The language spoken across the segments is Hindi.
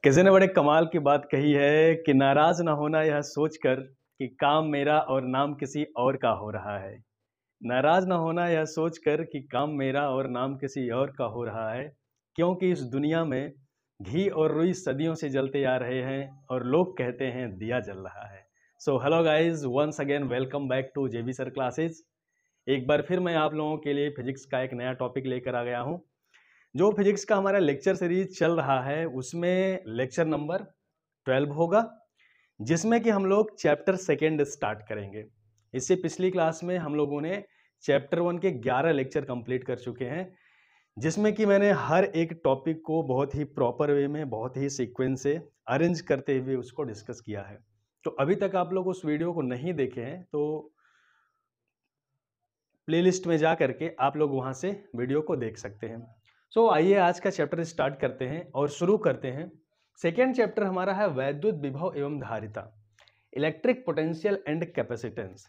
किसी ने बड़े कमाल की बात कही है कि नाराज ना होना यह सोचकर कि काम मेरा और नाम किसी और का हो रहा है। नाराज ना होना यह सोचकर कि काम मेरा और नाम किसी और का हो रहा है, क्योंकि इस दुनिया में घी और रुई सदियों से जलते आ रहे हैं और लोग कहते हैं दिया जल रहा है। So hello guys, once again welcome back to JB sir classes. एक बार फिर मैं आप लोगों के लिए फिजिक्स का एक नया टॉपिक लेकर आ गया हूँ। जो फिजिक्स का हमारा लेक्चर सीरीज चल रहा है उसमें लेक्चर नंबर 12 होगा, जिसमें कि हम लोग चैप्टर सेकेंड स्टार्ट करेंगे। इससे पिछली क्लास में हम लोगों ने चैप्टर 1 के 11 लेक्चर कंप्लीट कर चुके हैं, जिसमें कि मैंने हर एक टॉपिक को बहुत ही प्रॉपर वे में, बहुत ही सीक्वेंस से अरेंज करते हुए उसको डिस्कस किया है। तो अभी तक आप लोग उस वीडियो को नहीं देखे हैं तो प्लेलिस्ट में जा करके आप लोग वहां से वीडियो को देख सकते हैं। सो आइए आज का चैप्टर स्टार्ट करते हैं और शुरू करते हैं। सेकेंड चैप्टर हमारा है वैद्युत विभव एवं धारिता, इलेक्ट्रिक पोटेंशियल एंड कैपेसिटेंस।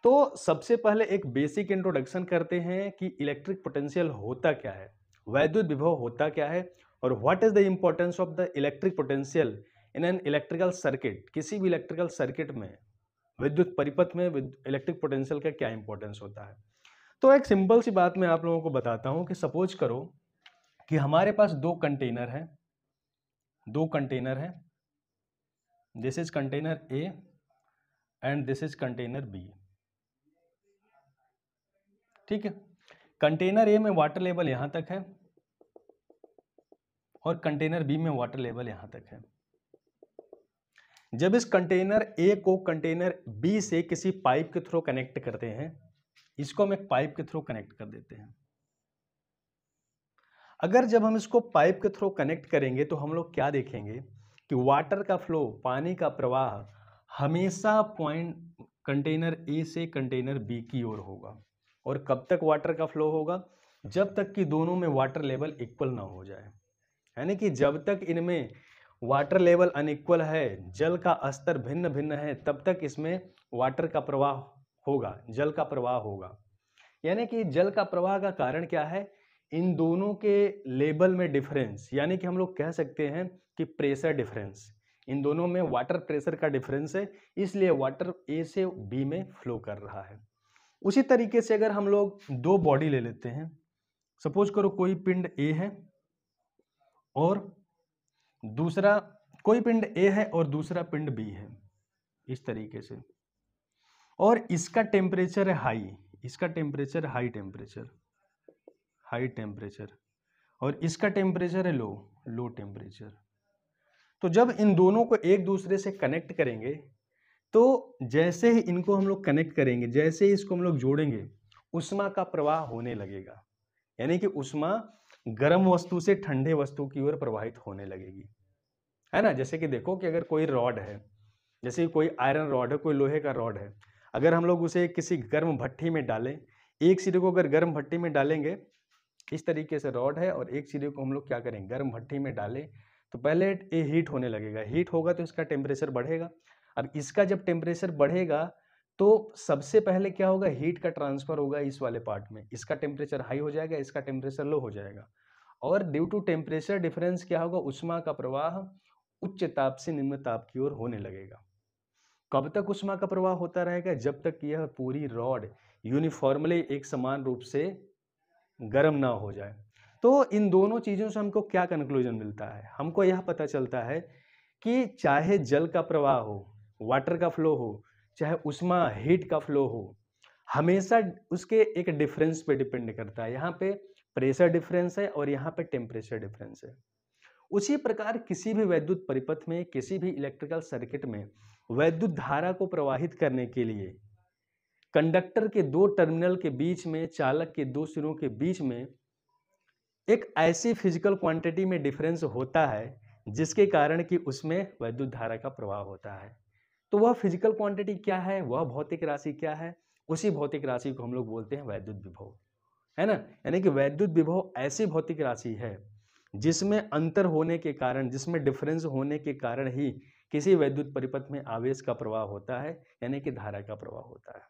तो सबसे पहले एक बेसिक इंट्रोडक्शन करते हैं कि इलेक्ट्रिक पोटेंशियल होता क्या है, वैद्युत विभव होता क्या है, और what is the importance of the electric potential in an electrical circuit. किसी भी इलेक्ट्रिकल सर्किट में, विद्युत परिपथ में इलेक्ट्रिक पोटेंशियल का क्या इंपॉर्टेंस होता है। तो एक सिंपल सी बात मैं आप लोगों को बताता हूं कि सपोज करो कि हमारे पास दो कंटेनर हैं, this is container A and this is container B. ठीक है, कंटेनर ए में वाटर लेवल यहां तक है और कंटेनर बी में वाटर लेवल यहां तक है। जब इस कंटेनर ए को कंटेनर बी से किसी पाइप के थ्रू कनेक्ट करते हैं, इसको हम एक पाइप के थ्रू कनेक्ट कर देते हैं। अगर जब हम इसको पाइप के थ्रू कनेक्ट करेंगे तो हम लोग क्या देखेंगे कि वाटर का फ्लो, पानी का प्रवाह हमेशा पॉइंट कंटेनर ए से कंटेनर बी की ओर होगा। और कब तक वाटर का फ्लो होगा? जब तक कि दोनों में वाटर लेवल इक्वल ना हो जाए, यानी कि जब तक इनमें वाटर लेवल अनइक्वल है, जल का स्तर भिन्न भिन्न है, तब तक इसमें वाटर का प्रवाह होगा, जल का प्रवाह होगा। यानी कि जल का प्रवाह का कारण क्या है? इन दोनों के लेवल में डिफरेंस, यानी कि हम लोग कह सकते हैं कि प्रेशर डिफरेंस। इन दोनों में वाटर प्रेशर का डिफरेंस है, इसलिए वाटर ए से बी में फ्लो कर रहा है। उसी तरीके से अगर हम लोग दो बॉडी ले लेते हैं, सपोज करो कोई पिंड ए है और दूसरा, कोई पिंड ए है और दूसरा पिंड बी है, इस तरीके से, और इसका टेम्परेचर है हाई, इसका टेम्परेचर हाई टेम्परेचर, और इसका टेम्परेचर है लो टेम्परेचर। तो जब इन दोनों को एक दूसरे से कनेक्ट करेंगे, तो जैसे ही इनको हम लोग कनेक्ट करेंगे, जैसे ही इसको हम लोग जोड़ेंगे, उष्मा का प्रवाह होने लगेगा। यानी कि उष्मा गर्म वस्तु से ठंडे वस्तु की ओर प्रवाहित होने लगेगी, है ना। जैसे कि देखो कि अगर कोई रॉड है, जैसे कोई आयरन रॉड है, कोई लोहे का रॉड है, अगर हम लोग उसे किसी गर्म भट्टी में डालें, एक सिरे को अगर गर्म भट्टी में डालेंगे, इस तरीके से रॉड है और एक सिरे को हम लोग क्या करें, गर्म भट्टी में डालें, तो पहले ये हीट होने लगेगा, हीट होगा तो इसका टेम्परेचर बढ़ेगा। अब इसका जब टेम्परेचर बढ़ेगा तो सबसे पहले क्या होगा, हीट का ट्रांसफर होगा इस वाले पार्ट में, इसका टेम्परेचर हाई हो जाएगा, इसका टेम्परेचर लो हो जाएगा, और ड्यू टू टेम्परेचर डिफरेंस क्या होगा, उष्मा का प्रवाह उच्च ताप से निम्न ताप की ओर होने लगेगा। कब तक उष्मा का प्रवाह होता रहेगा? जब तक यह पूरी रॉड यूनिफॉर्मली एक समान रूप से गर्म ना हो जाए। तो इन दोनों चीजों से हमको क्या कंक्लूजन मिलता है? हमको यह पता चलता है कि चाहे जल का प्रवाह हो, वाटर का फ्लो हो, चाहे उष्मा हीट का फ्लो हो, हमेशा उसके एक डिफरेंस पे डिपेंड करता है। यहाँ पे प्रेशर डिफरेंस है और यहाँ पे टेम्परेचर डिफरेंस है। उसी प्रकार किसी भी वैद्युत परिपथ में, किसी भी इलेक्ट्रिकल सर्किट में वैद्युत धारा को प्रवाहित करने के लिए कंडक्टर के दो टर्मिनल के बीच में, चालक के दो सिरों के बीच में एक ऐसी फिजिकल क्वांटिटी में डिफरेंस होता है जिसके कारण कि उसमें वैद्युत धारा का प्रवाह होता है। तो वह फिजिकल क्वांटिटी क्या है, वह भौतिक राशि क्या है? उसी भौतिक राशि को हम लोग बोलते हैं वैद्युत विभव, है ना। यानी कि वैद्युत विभव ऐसी भौतिक राशि है जिसमें अंतर होने के कारण, जिसमें डिफरेंस होने के कारण ही किसी वैद्युत परिपथ में आवेश का प्रवाह होता है, यानी कि धारा का प्रवाह होता है।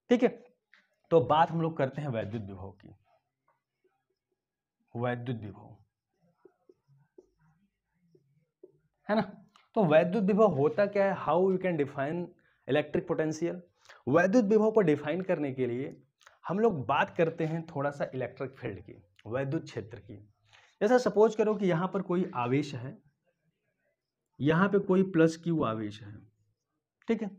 ठीक है, तो बात हम लोग करते हैं वैद्युत विभव की। वैद्युत विभव, है ना। तो वैद्युत विभव होता क्या है, how you can define electric potential. वैद्युत विभव को डिफाइन करने के लिए हम लोग बात करते हैं थोड़ा सा इलेक्ट्रिक फील्ड की, वैद्युत क्षेत्र की। जैसा सपोज करो कि यहाँ पर कोई आवेश है, यहाँ पे कोई प्लस क्यू आवेश है, ठीक है।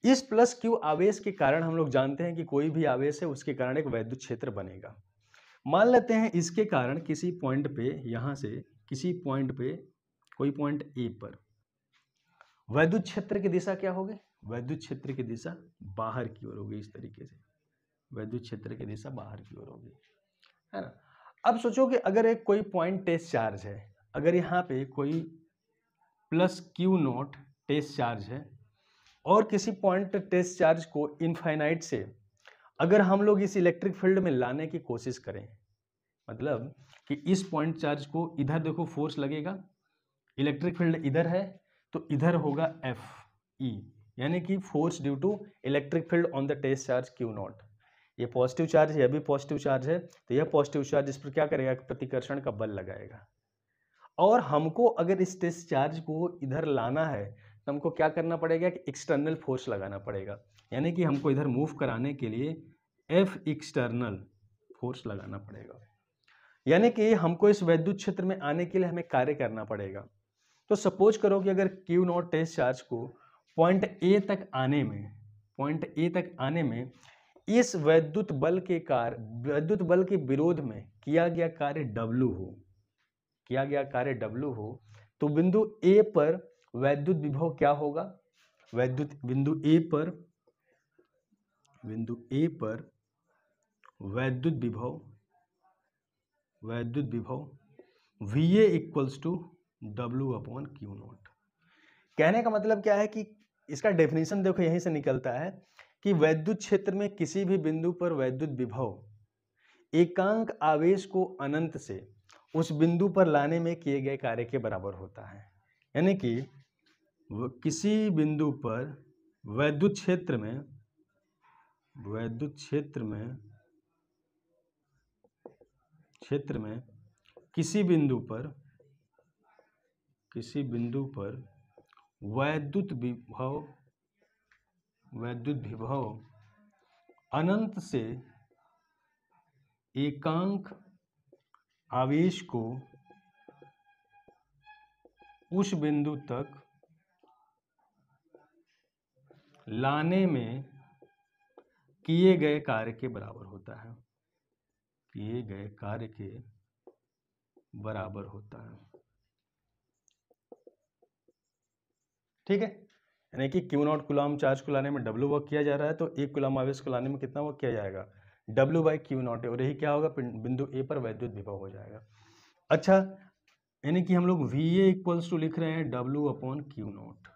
इस प्लस क्यू आवेश के कारण हम लोग जानते हैं कि कोई भी आवेश है उसके कारण एक वैद्युत क्षेत्र बनेगा। मान लेते हैं इसके कारण किसी पॉइंट पे, यहाँ से किसी पॉइंट पे, कोई पॉइंट ए पर वैद्युत क्षेत्र की दिशा क्या होगी, वैद्युत क्षेत्र की दिशा बाहर की ओर होगी। इस तरीके से वैद्युत क्षेत्र की दिशा बाहर की ओर होगी, है ना। अब सोचो कि अगर एक कोई पॉइंट टेस्ट चार्ज है, अगर यहाँ पे कोई plus q naught test charge है और किसी पॉइंट टेस्ट चार्ज को इनफाइनाइट से अगर हम लोग इस इलेक्ट्रिक फील्ड में लाने की कोशिश करें, मतलब कि इस पॉइंट चार्ज को इधर देखो फोर्स लगेगा, इलेक्ट्रिक फील्ड इधर है तो इधर होगा एफ ई, यानी कि force due to electric field on the test charge q naught. ये पॉजिटिव चार्ज है, यह भी पॉजिटिव चार्ज है, तो यह पॉजिटिव चार्ज इस पर क्या करेगा, प्रतिकर्षण का बल लगाएगा। और हमको अगर इस टेस्ट चार्ज को इधर लाना है तो हमको क्या करना पड़ेगा कि एक्सटर्नल फोर्स लगाना पड़ेगा, यानी कि हमको इधर मूव कराने के लिए एफ एक्सटर्नल फोर्स लगाना पड़ेगा, यानी कि हमको इस वैद्युत क्षेत्र में आने के लिए हमें कार्य करना पड़ेगा। तो सपोज करो कि अगर क्यू नॉट टेस्ट चार्ज को पॉइंट ए तक आने में इस वैद्युत बल के विरोध में किया गया कार्य W हो, तो बिंदु ए पर वैद्युत विभव क्या होगा, बिंदु ए पर वैद्युत विभव VA equals to W upon q naught. कहने का मतलब क्या है कि इसका डेफिनेशन देखो यहीं से निकलता है कि वैद्युत क्षेत्र में किसी भी बिंदु पर वैद्युत विभव एकांक आवेश को अनंत से उस बिंदु पर लाने में किए गए कार्य के बराबर होता है। यानी कि किसी बिंदु पर वैद्युत क्षेत्र में किसी बिंदु पर वैद्युत विभव अनंत से एकांक आवेश को उस बिंदु तक लाने में किए गए कार्य के बराबर होता है, ठीक है। यानी कि क्यू नॉट कूलम चार्ज को लाने में W वर्क किया जा रहा है, तो 1 कूलम आवेश को लाने में कितना वर्क किया जाएगा, W बाई क्यू नॉट, और यही क्या होगा, बिंदु ए पर वैद्युत विभव हो जाएगा। अच्छा, यानी कि हम लोग VA इक्वल्स टू लिख रहे हैं W अपॉन क्यू नॉट,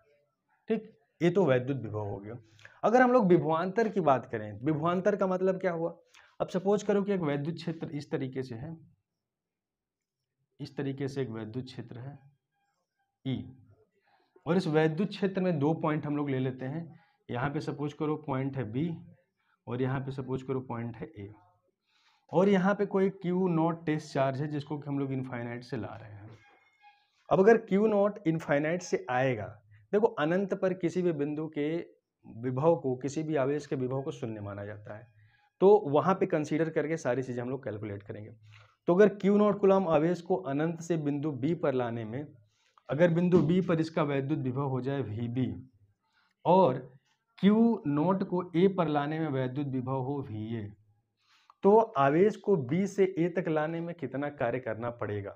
ठीक। ये तो वैद्युत विभव हो गया। अगर हम लोग विभवांतर की बात करें, विभवांतर का मतलब क्या हुआ, अब सपोज करो कि एक वैद्युत क्षेत्र इस तरीके से है, इस तरीके से एक वैद्युत क्षेत्र है E, और इस वैद्युत क्षेत्र में 2 पॉइंट हम लोग ले लेते हैं। यहाँ पे सपोज करो पॉइंट है B और यहाँ पे सपोज करो पॉइंट है A, और यहाँ पे कोई क्यू नॉट टेस्ट चार्ज है जिसको कि हम लोग इनफाइनाइट से ला रहे हैं। अब अगर क्यू नॉट इनफाइनाइट से आएगा, देखो अनंत पर किसी भी बिंदु के विभव को, किसी भी आवेश के विभव को शून्य माना जाता है, तो वहाँ पे कंसीडर करके सारी चीज़ें हम लोग कैलकुलेट करेंगे। तो अगर क्यू नॉट कूलम आवेश को अनंत से बिंदु B पर लाने में, अगर बिंदु B पर इसका वैद्युत विभव हो जाए VB और Q नॉट को A पर लाने में वैद्युत विभव हो VA, तो आवेश को B से A तक लाने में कितना कार्य करना पड़ेगा।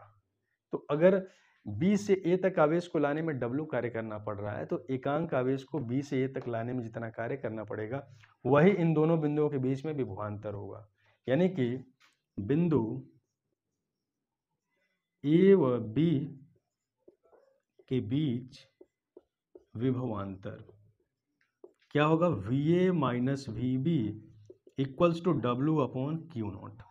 तो अगर B से A तक आवेश को लाने में W कार्य करना पड़ रहा है, तो एकांक आवेश को B से A तक लाने में जितना कार्य करना पड़ेगा वही इन दोनों बिंदुओं के बीच में विभवांतर होगा। यानी कि बिंदु A व B के बीच विभवांतर क्या होगा, VA minus VB equals to W upon q naught.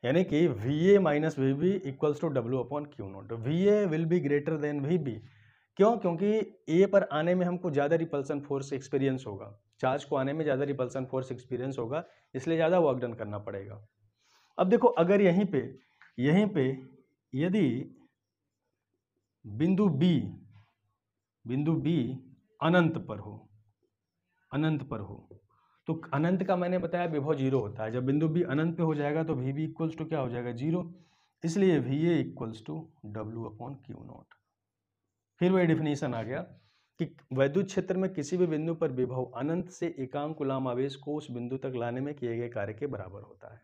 यानी कि VA minus VB equals to W upon q naught. VA will be greater than VB, क्यों, क्योंकि A पर आने में हमको ज़्यादा रिपल्सन फोर्स एक्सपीरियंस होगा, चार्ज को आने में ज़्यादा रिपल्सन फोर्स एक्सपीरियंस होगा, इसलिए ज़्यादा वर्क डन करना पड़ेगा। अब देखो अगर यहीं पे यदि बिंदु बी अनंत पर हो, अनंत पर हो, तो अनंत का मैंने बताया विभव 0 होता है। जब बिंदु बी अनंत पे हो जाएगा तो वी बी इक्वल्स टू क्या हो जाएगा 0, इसलिए V A equals to W upon q naught. फिर वही डिफिनीशन आ गया कि वैद्युत क्षेत्र में किसी भी बिंदु पर विभव अनंत से एकांक कूलाम आवेश को उस बिंदु तक लाने में किए गए कार्य के बराबर होता है।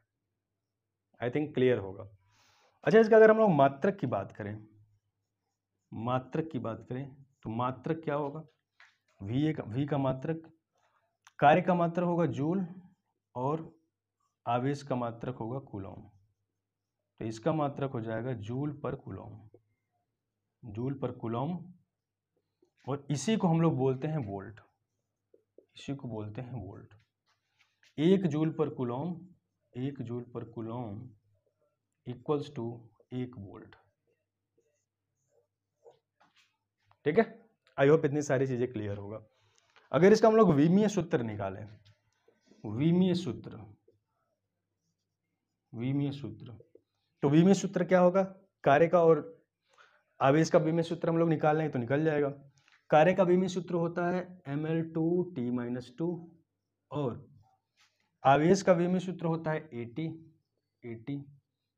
आई थिंक क्लियर होगा। अच्छा, इसका अगर हम लोग मात्रक की बात करें, मात्रक की बात करें तो मात्रक क्या होगा, वी का मात्रक, कार्य का मात्रक होगा जूल और आवेश का मात्रक होगा कूलॉम। तो इसका मात्रक हो जाएगा जूल पर कूलॉम, जूल पर कूलॉम, और इसी को हम लोग बोलते हैं वोल्ट, इसी को बोलते हैं वोल्ट। 1 जूल पर कूलॉम, 1 जूल पर कूलॉम इक्वल्स टू 1 वोल्ट। ठीक है, आई होप इतनी सारी चीजें क्लियर होगा। अगर इसका हम लोग विमीय सूत्र निकालें, विमीय सूत्र, विमीय सूत्र, तो विमीय सूत्र क्या होगा, कार्य का और आवेश का विमीय सूत्र हम लोग निकाल लें तो निकल जाएगा। कार्य का विमीय सूत्र होता है Ml2T-2 और आवेश का विमीय सूत्र होता है AT, तो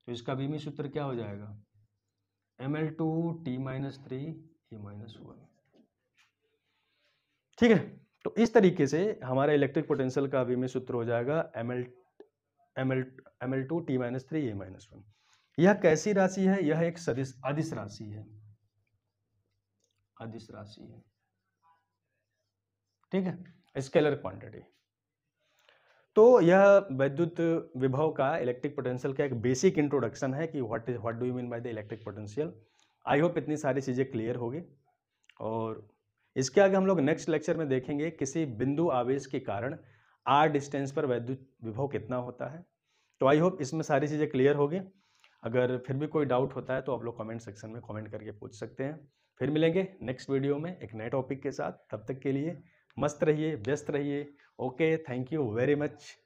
इसका विमीय सूत्र क्या हो जाएगा Ml2T-3A-1। ठीक है, तो इस तरीके से हमारा इलेक्ट्रिक पोटेंशियल का विमीय सूत्र हो जाएगा Ml2T-3A-1। यह कैसी राशि है, यह एक सदिश अदिश राशि है, अदिश राशि है। ठीक है, स्केलर क्वांटिटी। तो यह वैद्युत विभव का, इलेक्ट्रिक पोटेंशियल का एक बेसिक इंट्रोडक्शन है कि what do you mean by the electric potential. I hope इतनी सारी चीजें क्लियर होगी। और इसके आगे हम लोग नेक्स्ट लेक्चर में देखेंगे किसी बिंदु आवेश के कारण r डिस्टेंस पर वैद्युत विभव कितना होता है। तो आई होप इसमें सारी चीजें क्लियर होगी। अगर फिर भी कोई डाउट होता है तो आप लोग कमेंट सेक्शन में कमेंट करके पूछ सकते हैं। फिर मिलेंगे नेक्स्ट वीडियो में एक नए टॉपिक के साथ। तब तक के लिए मस्त रहिए, व्यस्त रहिए। Okay, thank you very much.